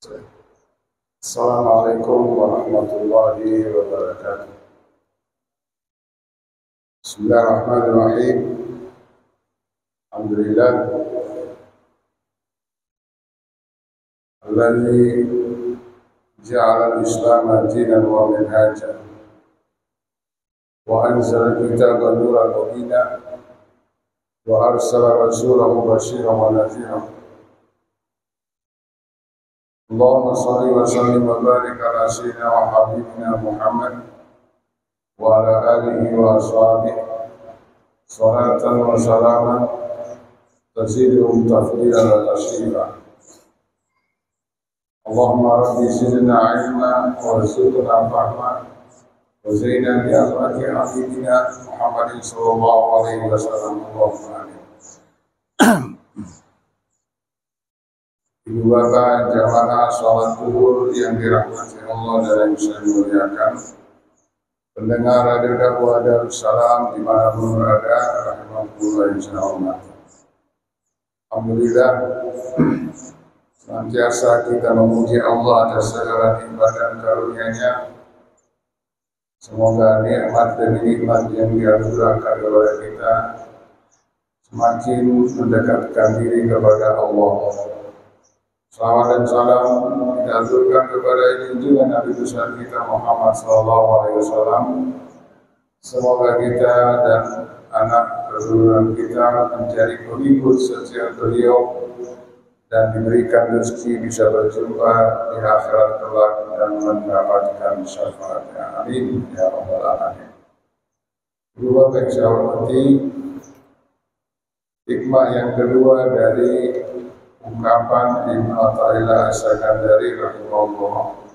Assalamualaikum warahmatullahi wabarakatuh. Bismillahirrahmanirrahim. Alhamdulillah alladzi ja'ala al-Islam dinan wa minhajan wa anzala al-kitaba nuran mubina wa arsala rasulahu basyiran wa nadhiran. Allahumma shalli wa sallim wa barik ala sayyidina wa habibina Muhammad wa ala alihi wa ashabihi salatan wa salaman taziduhum tafdilan wa tashrifan. Allahumma rabbi zidna ilma warzuqna fahma wa zayyinna bi akhlaqi habibina Muhammadin sallallahu alaihi wasallam. Allahumma amin. Ibu bapak jamaah sholat zuhur yang dirahmati Allah dan yang saya muliakan, pendengar radio dakwah Darussalam dimanapun berada, rahimahullah insyaallah. Alhamdulillah, senantiasa kita memuji Allah atas segala nikmat dan karunia-Nya. Semoga nikmat dan nikmat yang dianugerahkan kepada kita semakin mendekatkan diri kepada Allah. Salawat dan salam kita aturkan kepada junjungan Nabi besar kita Muhammad sallallahu alaihi wasallam. Semoga kita dan anak keturunan kita menjadi pengikut setia beliau dan diberikan rezeki bisa berjumpa di akhirat kelak dan mendapatkan syafaatnya. Amin ya rabbal alamin. Ibu bapak yang saya hormati, hikmah yang kedua dari ungkapan Ibnu Athaillah As-Sakandari rahimahullah,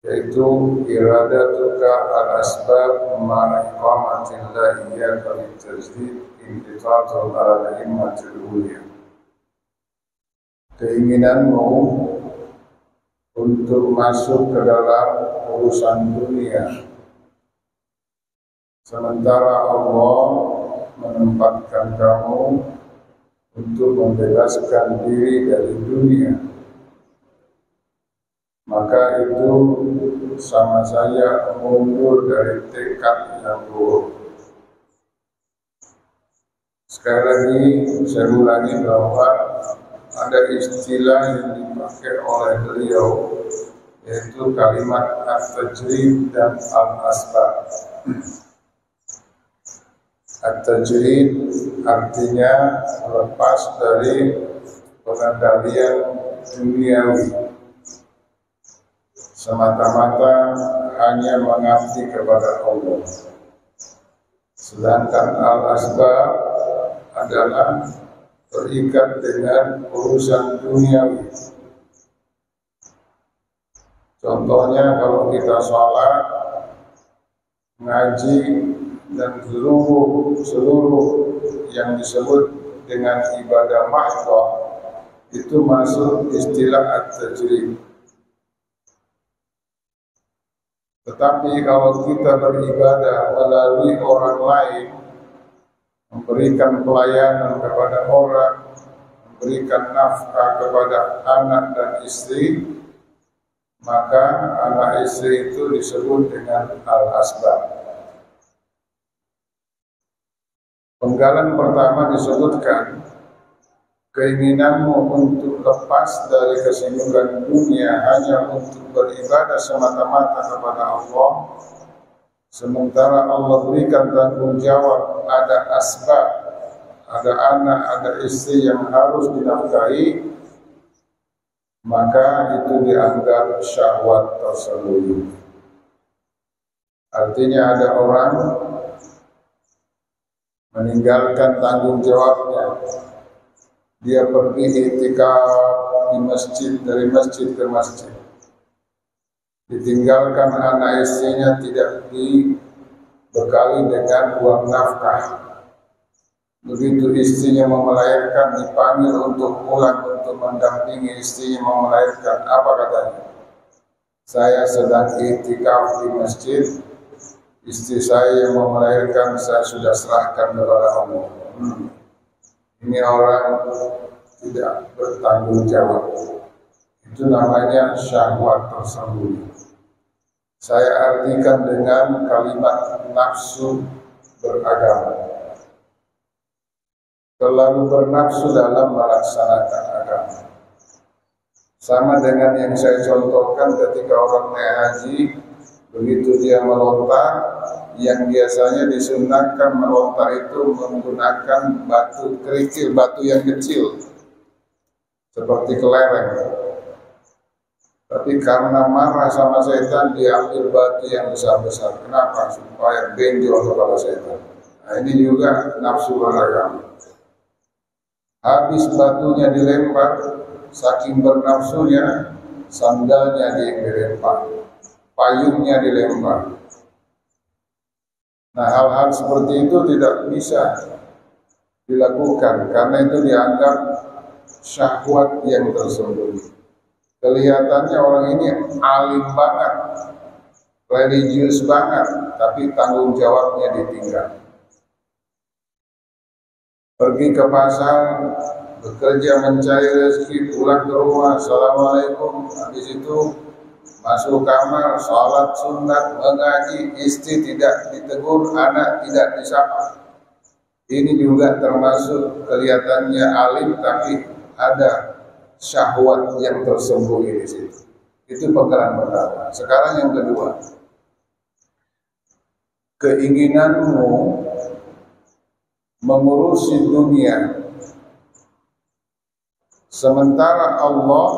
yaitu iradatuka al-asbab ma'iqamatillah iyyaka bitajdid inqitatul al-himmatil ulia. Keinginanmu untuk masuk ke dalam urusan dunia, sementara Allah menempatkan kamu untuk membebaskan diri dari dunia, maka itu sama saja mundur dari tekad yang buruk. Sekali lagi saya ulangi bahwa ada istilah yang dipakai oleh beliau, yaitu kalimat at-tajrid dan al-asbab. At-tajrid artinya lepas dari pengendalian duniawi, semata-mata hanya mengabdi kepada Allah. Sedangkan al-asbab adalah terikat dengan urusan duniawi. Contohnya kalau kita sholat, ngaji, dan seluruh yang disebut dengan ibadah mahdhah itu masuk istilah at-tajrid. Tetapi kalau kita beribadah melalui orang lain, memberikan pelayanan kepada orang, memberikan nafkah kepada anak dan istri, maka anak istri itu disebut dengan al-asbab. Penggalan pertama disebutkan keinginanmu untuk lepas dari kesibukan dunia hanya untuk beribadah semata-mata kepada Allah, sementara Allah berikan tanggung jawab, ada asbab, ada anak, ada istri yang harus dinafkahi, maka itu dianggap syahwat tersembunyi. Artinya ada orang meninggalkan tanggung jawabnya, dia pergi iktikaf di masjid, dari masjid ke masjid, ditinggalkan anak istrinya tidak dibekali dengan uang nafkah. Begitu istrinya mau melahirkan, dipanggil untuk pulang untuk mendampingi istrinya mau melahirkan. Apa katanya? Saya sedang iktikaf di masjid, istri saya yang mau melahirkan saya sudah serahkan kepada Allah. Ini orang tidak bertanggung jawab. Itu namanya syahwat tersembunyi. Saya artikan dengan kalimat nafsu beragama. Terlalu bernafsu dalam melaksanakan agama. Sama dengan yang saya contohkan ketika orang naik haji, begitu dia melontar, yang biasanya disunahkan melontar itu menggunakan batu kerikil, batu yang kecil, seperti kelereng. Tapi karena marah sama setan, dia ambil batu yang besar-besar. Kenapa? Supaya benjol kepada setan. Nah, ini juga nafsu beragama. Habis batunya dilempar, saking bernafsunya, sandalnya dilempar, payungnya dilempar. Nah, hal-hal seperti itu tidak bisa dilakukan karena itu dianggap syahwat yang tersembunyi. Kelihatannya orang ini alim banget, religius banget, tapi tanggung jawabnya ditinggal. Pergi ke pasar, bekerja mencari rezeki, pulang ke rumah, assalamualaikum, habis itu masuk kamar, sholat sunat, mengaji, istri tidak ditegur, anak tidak disapa. Ini juga termasuk kelihatannya alim, tapi ada syahwat yang tersembunyi di situ. Itu penggalan pertama. Sekarang yang kedua, keinginanmu mengurusi dunia, sementara Allah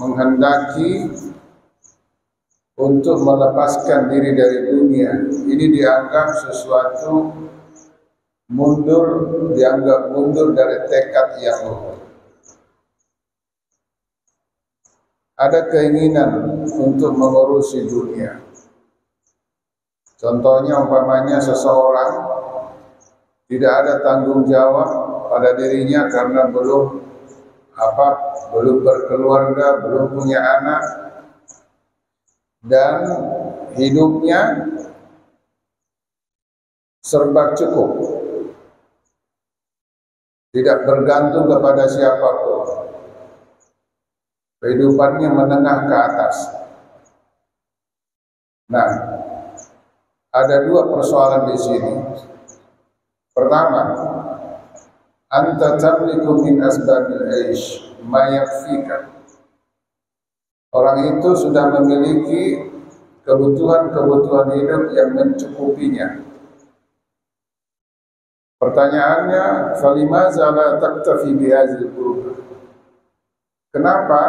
menghendaki untuk melepaskan diri dari dunia. Ini dianggap sesuatu mundur, dianggap mundur dari tekad yang luhur. Ada keinginan untuk mengurusi dunia. Contohnya umpamanya seseorang tidak ada tanggung jawab pada dirinya karena belum berkeluarga, belum punya anak, dan hidupnya serba cukup, tidak bergantung kepada siapapun. Kehidupannya menengah ke atas. Nah, ada dua persoalan di sini. Pertama, anta tamliku min asbabil aish ma yakfika. Orang itu sudah memiliki kebutuhan-kebutuhan hidup yang mencukupinya. Pertanyaannya, falimaza la taktafi bihadzal qurba? Kenapa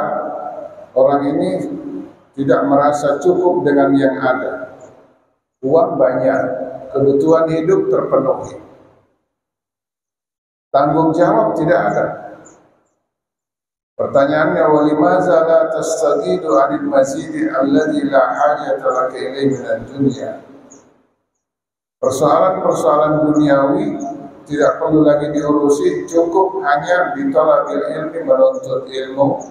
orang ini tidak merasa cukup dengan yang ada? Uang banyak, kebutuhan hidup terpenuhi, tanggung jawab tidak ada. Pertanyaannya, walimaza la tastagidu 'anil mazidi alladhi la hajata laka ilaihi minad dunya? Persoalan-persoalan duniawi tidak perlu lagi diurusi, cukup hanya ditolabil ilmi, menuntut ilmu,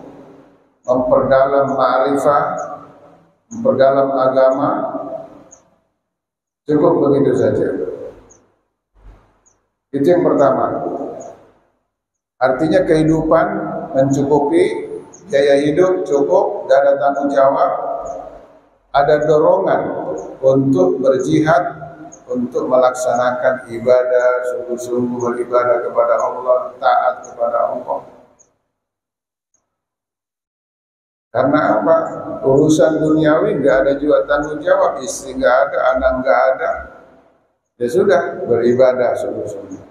memperdalam ma'rifah, memperdalam agama, cukup begitu saja. Itu yang pertama. Artinya kehidupan mencukupi, gaya hidup cukup, tidak ada tanggung jawab, ada dorongan untuk berjihad, untuk melaksanakan ibadah, sungguh-sungguh beribadah kepada Allah, taat kepada Allah. Karena apa? Urusan duniawi nggak ada juga tanggung jawab, istri nggak ada, anak nggak ada, ya sudah beribadah sungguh-sungguh.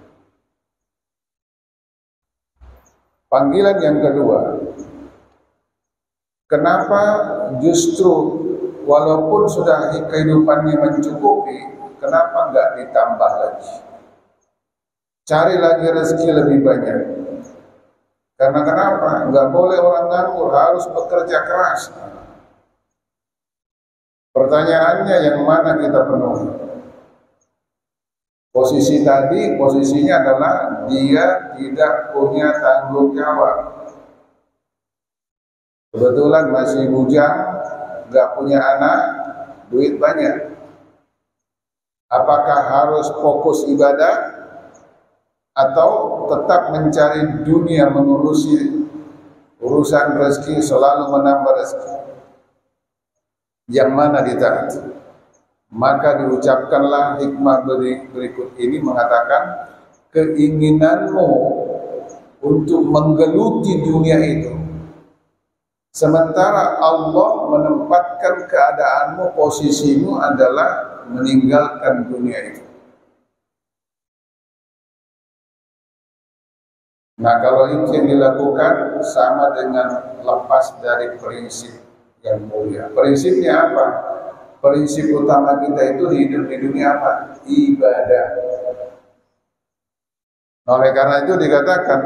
Panggilan yang kedua, kenapa justru walaupun sudah kehidupannya mencukupi, kenapa enggak ditambah lagi? Cari lagi rezeki lebih banyak. Karena kenapa? Enggak boleh orang nganggur, harus bekerja keras. Pertanyaannya, yang mana kita penuhi? Posisi tadi, posisinya adalah dia tidak punya tanggung jawab. Kebetulan masih bujang, enggak punya anak, duit banyak. Apakah harus fokus ibadah atau tetap mencari dunia, mengurusi urusan rezeki, selalu menambah rezeki, yang mana ditaati? Maka diucapkanlah hikmah berikut ini mengatakan, keinginanmu untuk menggeluti dunia itu, sementara Allah menempatkan keadaanmu, posisimu adalah meninggalkan dunia itu. Nah, kalau itu yang dilakukan sama dengan lepas dari prinsip yang mulia. Prinsipnya apa? Prinsip utama kita itu hidup di dunia apa? Ibadah. Oleh karena itu dikatakan,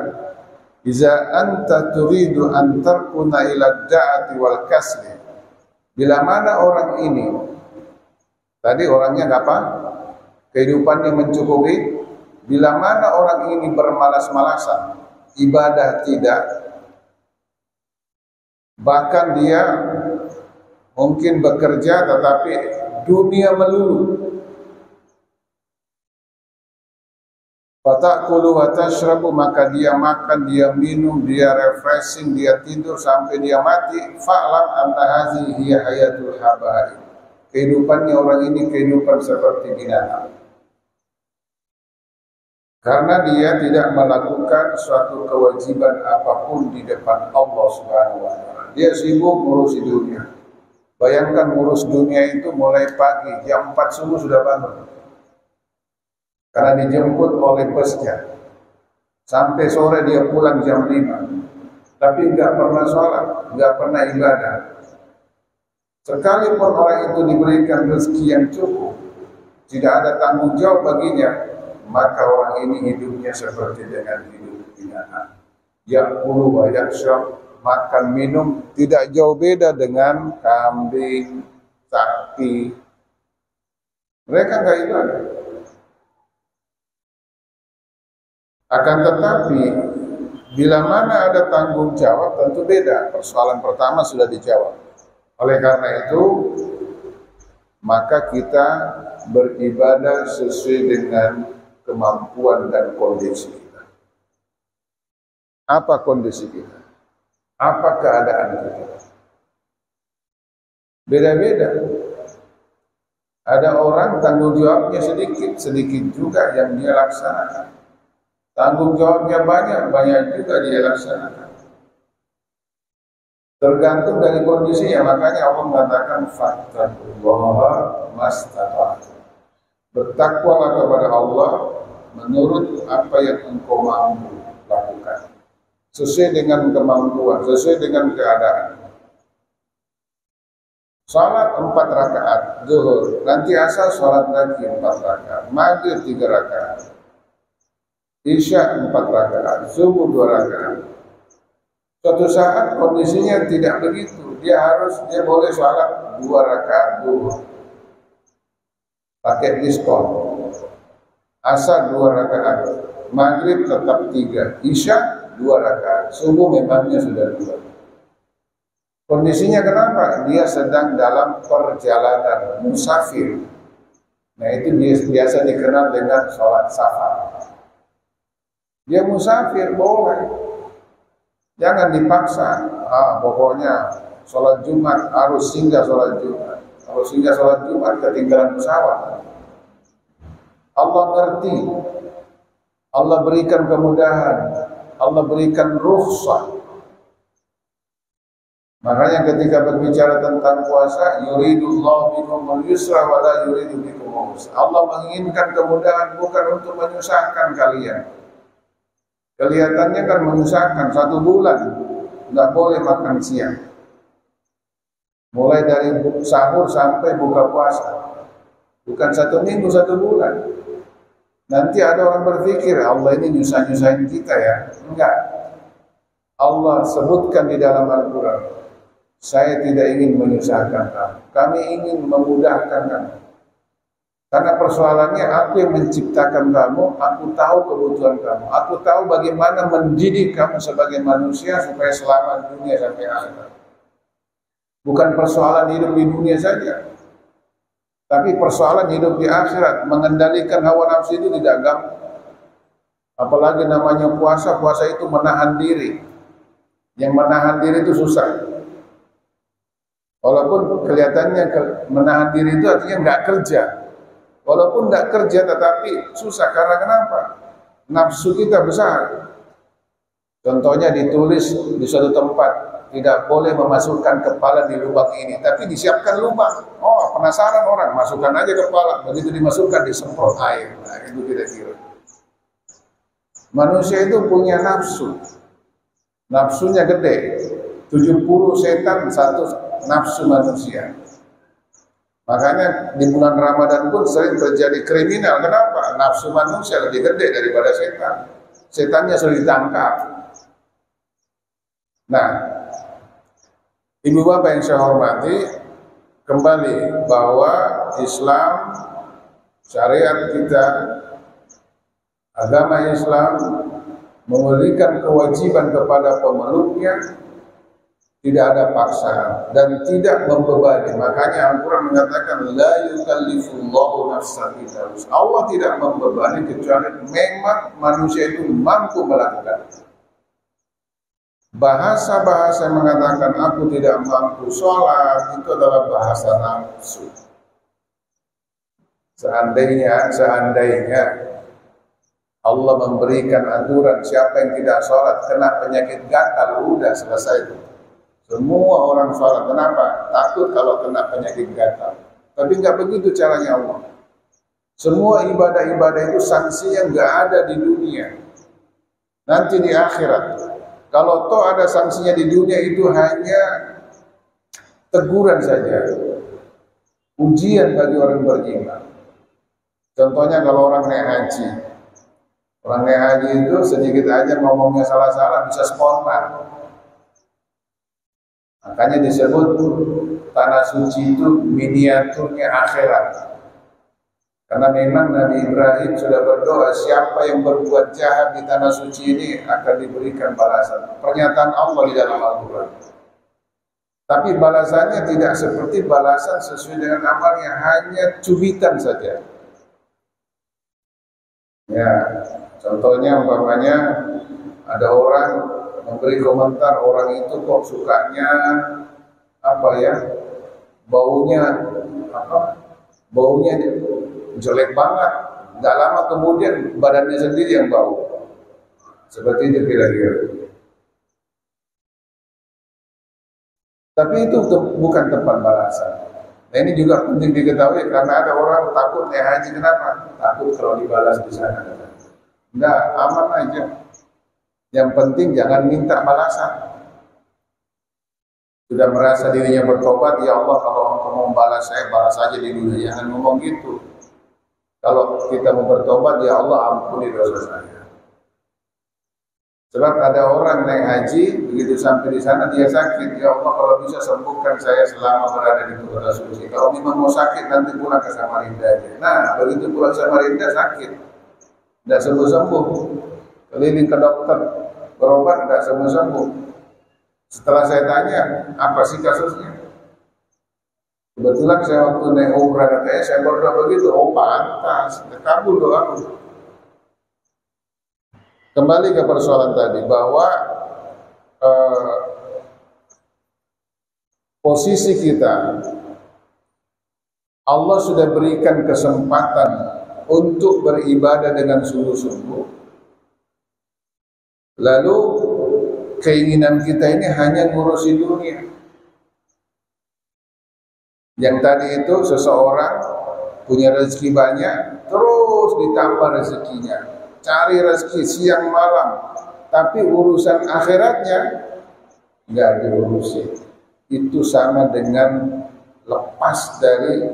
iza anta turidu an tarkuna ila da'ati wal kasli. Bila mana orang ini, tadi orangnya apa? Kehidupannya mencukupi. Bila mana orang ini bermalas-malasan, ibadah tidak, bahkan dia mungkin bekerja tetapi dunia melulu. Fatakulu wa tashrabu, maka dia makan, dia minum, dia refreshing, dia tidur sampai dia mati. Fa'lam anna hazihi hiya hayatul haba'i. Kehidupannya orang ini kehidupan seperti binatang. Karena dia tidak melakukan suatu kewajiban apapun di depan Allah Subhanahu wa taala. Dia sibuk ngurusi dunia. Bayangkan ngurus dunia itu mulai pagi, jam 4 subuh sudah bangun. Karena dijemput oleh busnya. Sampai sore dia pulang jam 5. Tapi enggak pernah sholat, enggak pernah ibadah. Sekalipun orang itu diberikan rezeki yang cukup, tidak ada tanggung jawab baginya, maka orang ini hidupnya seperti dengan hidup binatang. Ya'kulu wa yashrab, makan minum tidak jauh beda dengan kambing, sapi. Mereka enggak ibadah. Akan tetapi bila mana ada tanggung jawab tentu beda. Persoalan pertama sudah dijawab. Oleh karena itu maka kita beribadah sesuai dengan kemampuan dan kondisi kita. Apa kondisi kita? Apa keadaan kita? Beda-beda. Ada orang tanggung jawabnya sedikit, sedikit juga yang dia laksanakan. Tanggung jawabnya banyak, banyak juga dia laksanakan. Tergantung dari kondisinya. Makanya Allah mengatakan fattaqullaha mastata'tum. Bertakwalah kepada Allah menurut apa yang engkau mampu lakukan, sesuai dengan kemampuan, sesuai dengan keadaan. Salat 4 rakaat zuhur, nanti asar salat lagi 4 rakaat, maghrib 3 rakaat, isya 4 rakaat, subuh 2 rakaat. Suatu saat kondisinya tidak begitu, dia boleh salat 2 rakaat dulu, pakai diskon. Asar 2 rakaat, maghrib tetap 3, isya 2 rakaat, subuh memangnya sudah 2. Kondisinya kenapa? Dia sedang dalam perjalanan, musafir. Nah itu biasa dikenal dengan sholat safar. Dia musafir, boleh. Jangan dipaksa. Pokoknya sholat Jumat harus singgah sholat Jumat. Kalau singgah sholat Jumat ketinggalan pesawat. Allah ngerti. Allah berikan kemudahan. Allah berikan rukhsah. Makanya ketika berbicara tentang puasa, yuridullahu bikumul yusra wa la yuridu bikumul usra. Allah menginginkan kemudahan bukan untuk menyusahkan kalian. Kelihatannya kan menyusahkan, 1 bulan nggak boleh makan siang. Mulai dari sahur sampai buka puasa. Bukan 1 minggu, 1 bulan. Nanti ada orang berpikir, Allah ini nyusah-nyusahin kita ya. Enggak. Allah sebutkan di dalam Al-Quran, saya tidak ingin menyusahkan kamu. Kami ingin memudahkan kamu. Karena persoalannya aku yang menciptakan kamu, aku tahu kebutuhan kamu. Aku tahu bagaimana mendidik kamu sebagai manusia supaya selamat dunia sampai akhirat. Bukan persoalan hidup di dunia saja, tapi persoalan hidup di akhirat. Mengendalikan hawa nafsu itu tidak gampang. Apalagi namanya puasa, puasa itu menahan diri. Yang menahan diri itu susah. Walaupun kelihatannya menahan diri itu artinya nggak kerja. Walaupun nggak kerja tetapi susah. Karena kenapa? Nafsu kita besar. Contohnya ditulis di suatu tempat, tidak boleh memasukkan kepala di lubang ini, tapi disiapkan lubang. Oh, penasaran orang, masukkan aja kepala. Begitu dimasukkan, disemprot air. Nah, itu kira-kira. Manusia itu punya nafsu. Nafsunya gede. 70 setan, satu nafsu manusia. Makanya di bulan Ramadan pun sering terjadi kriminal. Kenapa? Nafsu manusia lebih gede daripada setan. Setannya sudah ditangkap. Nah, ibu bapak yang saya hormati, kembali bahwa Islam, syariat kita, agama Islam memberikan kewajiban kepada pemeluknya, tidak ada paksaan dan tidak membebani. Makanya Al-Quran mengatakan la yukallifullahu nafsan illa wus'aha. Allah tidak membebani kecuali memang manusia itu mampu melakukan. Bahasa-bahasa yang mengatakan aku tidak mampu sholat itu adalah bahasa nafsu. Seandainya Allah memberikan aturan siapa yang tidak sholat kena penyakit gatal, udah selesai itu. Semua orang sholat, kenapa? Takut kalau kena penyakit gatal. Tapi nggak begitu caranya Allah. Semua ibadah-ibadah itu sanksinya nggak ada di dunia. Nanti di akhirat. Kalau toh ada sanksinya di dunia itu hanya teguran saja. Ujian bagi orang beriman. Contohnya kalau orang naik haji. Orang naik haji itu sedikit aja ngomongnya salah-salah bisa spontan. Makanya disebut tanah suci itu miniaturnya akhirat. Karena memang Nabi Ibrahim sudah berdoa, siapa yang berbuat jahat di tanah suci ini akan diberikan balasan. Pernyataan Allah di dalam Al-Quran. Tapi balasannya tidak seperti balasan sesuai dengan amalnya, hanya cubitan saja. Ya, contohnya umpamanya ada orang memberi komentar, orang itu kok sukanya baunya jelek banget. Nggak lama kemudian badannya sendiri yang bau. Seperti itu kira-kira. Tapi itu bukan tempat balasan. Nah, ini juga penting diketahui karena ada orang takut naik haji. Kenapa? Takut kalau dibalas di sana. Enggak, aman aja. Yang penting jangan minta balasan. Sudah merasa dirinya bertobat, ya Allah kalau engkau mau balas saya, balas saja di dunia. Jangan ngomong gitu. Kalau kita mau bertobat, ya Allah ampuni dosa saya. Sebab ada orang naik haji, begitu sampai di sana dia sakit. Ya Allah kalau bisa sembuhkan saya selama berada di kota suci. Kalau memang mau sakit nanti pulang ke Samarinda aja. Nah begitu pulang ke Samarinda sakit, tidak sembuh-sembuh. Keliling ke dokter, berobat tidak sembuh-sembuh. Setelah saya tanya, apa sih kasusnya? Kebetulan saya waktu naik umrah katanya saya berdoa begitu, oh pantas, kabul doaku. Kembali ke persoalan tadi bahwa posisi kita, Allah sudah berikan kesempatan untuk beribadah dengan sungguh-sungguh. Lalu keinginan kita ini hanya ngurusi dunia. Yang tadi itu seseorang punya rezeki banyak, terus ditambah rezekinya, cari rezeki siang malam, tapi urusan akhiratnya nggak diurusi. Itu sama dengan lepas dari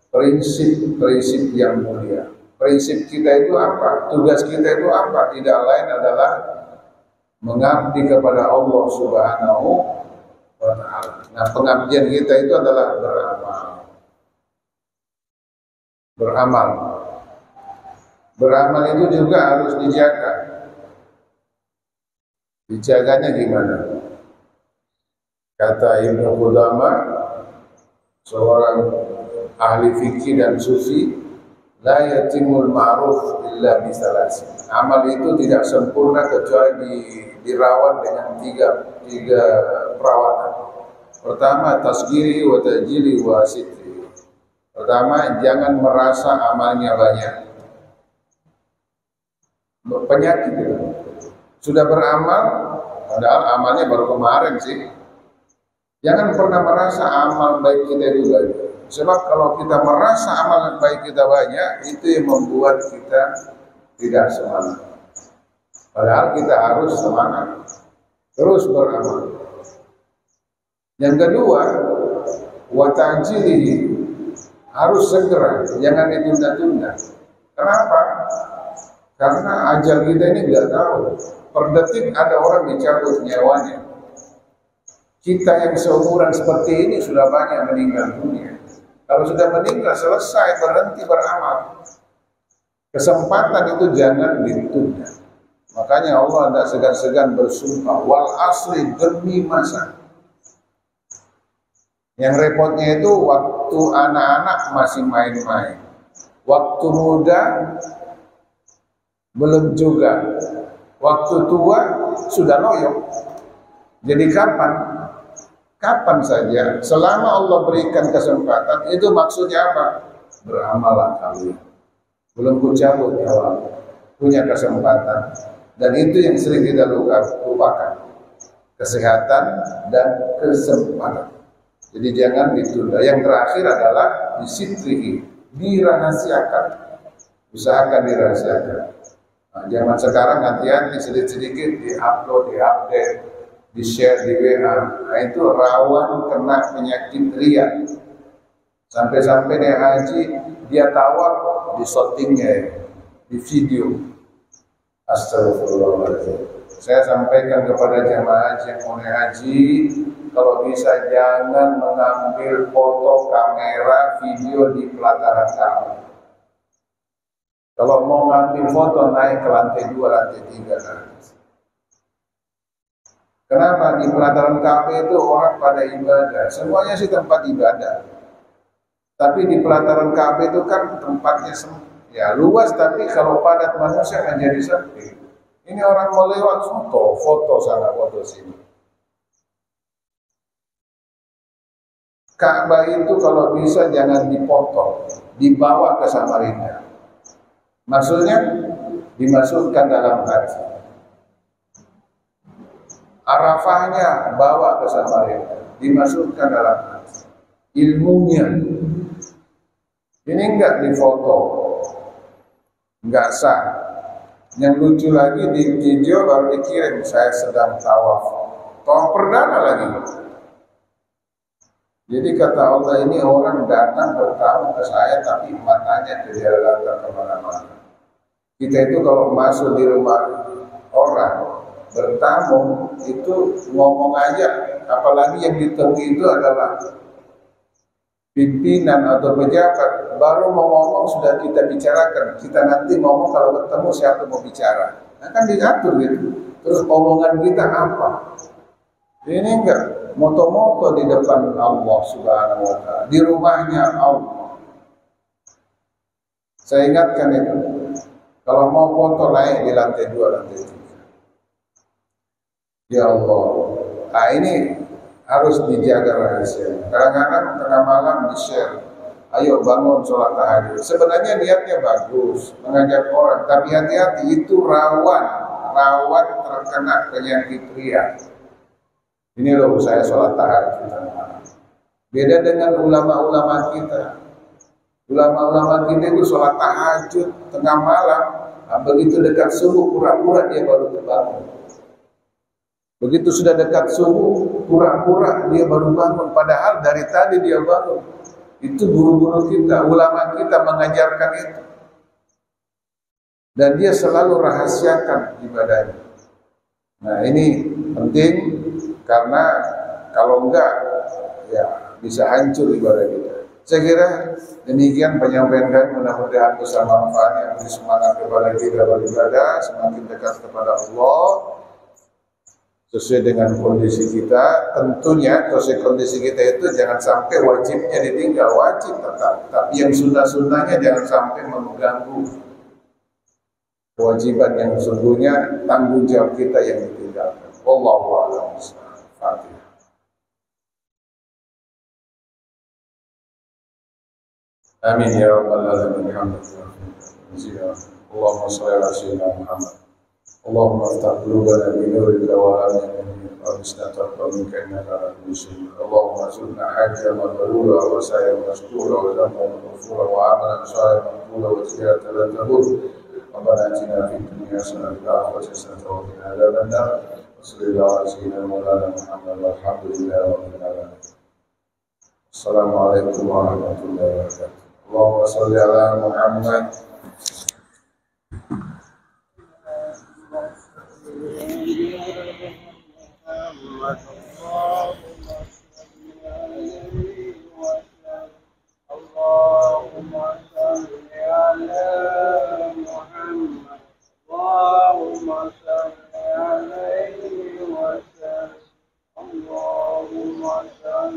prinsip-prinsip yang mulia. Prinsip kita itu apa? Tugas kita itu apa? Tidak lain adalah mengabdi kepada Allah Subhanahu wa ta'ala. Nah, pengabdian kita itu adalah beramal. Beramal itu juga harus dijaga. Dijaganya gimana? Kata Ibnu Qudamah, seorang ahli fikih dan sufi, La yatimul ma'ruf illa bisalasin. Amal itu tidak sempurna kecuali dirawat dengan tiga perawatan. Pertama, tasghiri wa tajili wa sitri. Pertama, jangan merasa amalnya banyak. Penyakit itu. Sudah beramal, padahal amalnya baru kemarin sih. Jangan pernah merasa amal baik kita itu banyak. Sebab kalau kita merasa amal baik kita banyak, itu yang membuat kita tidak semangat. Padahal kita harus semangat, terus beramal. Yang kedua, wa ta'jilihi, harus segera, jangan ditunda-tunda. Kenapa? Karena ajal kita ini tidak tahu. Per detik ada orang dicabut nyawanya. Kita yang seumuran seperti ini sudah banyak meninggal dunia. Kalau sudah meninggal, selesai, berhenti beramal. Kesempatan itu jangan ditunda. Makanya Allah tidak segan-segan bersumpah, wal asri, demi masa. Yang repotnya itu waktu anak-anak masih main-main. Waktu muda belum juga. Waktu tua sudah loyok. Jadi kapan? Kapan saja, selama Allah berikan kesempatan, itu maksudnya apa? Beramallah kalian. Belum kucabut nyawa, punya kesempatan. Dan itu yang sering kita lupakan. Kesehatan dan kesempatan. Jadi jangan ditunda. Yang terakhir adalah disitrihi, dirahasiakan. Usahakan dirahasiakan. Nah, zaman sekarang hati-hati, sedikit-sedikit di-upload, di-update, di-share di WA. Nah, itu rawan kena penyakit riya. Sampai-sampai dia haji, dia tawaf di shootingnya, di video. Astagfirullahaladzim. Saya sampaikan kepada jamaah haji yang mau haji, kalau bisa jangan mengambil foto, kamera, video di pelataran Ka'bah. Kalau mau ngambil foto, naik ke lantai 2, lantai 3 nanti. Kenapa? Di pelataran Ka'bah itu orang pada ibadah. Semuanya sih tempat ibadah. Tapi di pelataran Ka'bah itu kan tempatnya ya luas, tapi kalau padat manusia menjadi sempit. Ini orang mau lewat foto sana, foto sini. Ka'bah itu kalau bisa jangan dipotong, dibawa ke Samarinda. Maksudnya dimasukkan dalam hati. Arafahnya bawa ke Samarinda, dimasukkan dalam hati. Ilmunya ini enggak difoto, enggak sah. Yang lucu lagi di video baru dikirim, saya sedang tawaf perdana lagi. Jadi kata Allah, ini orang datang bertamu ke saya tapi matanya tidak datang kemana-mana. Kita itu kalau masuk di rumah orang bertamu itu ngomong aja, apalagi yang ditemui itu adalah pimpinan atau pejabat, baru mau ngomong sudah kita bicarakan. Kita nanti ngomong kalau ketemu siapa mau bicara. Nah, kan diatur gitu. Terus omongan kita apa? Ini enggak moto-moto di depan Allah Subhanahu wa ta'ala, di rumahnya Allah. Saya ingatkan itu. Kalau mau foto naik di lantai 2, lantai 3. Ya Allah, nah ini harus dijaga rahasia. Kadang-kadang tengah malam di-share, ayo bangun sholat tahajud. Sebenarnya niatnya bagus, mengajak orang, tapi hati-hati itu rawan terkena penyakit riya. Ini loh saya sholat tahajud tengah malam. Beda dengan ulama-ulama kita. Ulama-ulama kita itu sholat tahajud tengah malam, nah, begitu dekat subuh pura-pura dia baru terbangun. Begitu sudah dekat subuh, pura-pura dia baru bangun. Padahal dari tadi dia bangun. Itu guru-guru kita, ulama kita mengajarkan itu. Dan dia selalu rahasiakan ibadahnya. Nah ini penting, karena kalau enggak, ya bisa hancur ibadah kita. Saya kira demikian penyampaian kami, mudah-mudahan bisa manfaat yang beri semangat kepada kita beribadah, semakin dekat kepada Allah. sesuai dengan kondisi kita. Tentunya sesuai kondisi kita itu jangan sampai wajibnya ditinggal, wajib tetap, tapi yang sunnah-sunnahnya jangan sampai mengganggu kewajiban yang sesungguhnya, tanggung jawab kita yang ditinggalkan. Wallahu a'lam bishawab. Fatihah. Amin ya rabbal alamin. Alhamdulillah. Allahumma shalli ala sayyidina Muhammad. اللهم افتح قلوبنا بنورك وآمنا وارزقنا منك انك على كل شيء. اللهم ارزقنا حجا مبرورا وسعيا مشكورا وذنبا مغفورا وعملا صالحا مقبولا وتجارة لا تبور. ربنا اتنا في الدنيا حسنة وفي الآخرة حسنة وقنا عذاب النار. وصلى الله على سيدنا مولانا محمد والحمد لله رب العالمين. السلام عليكم ورحمة الله وبركاته. اللهم صل على محمد. اللهم صل على محمد اللهم صل عليه وسلم اللهم صل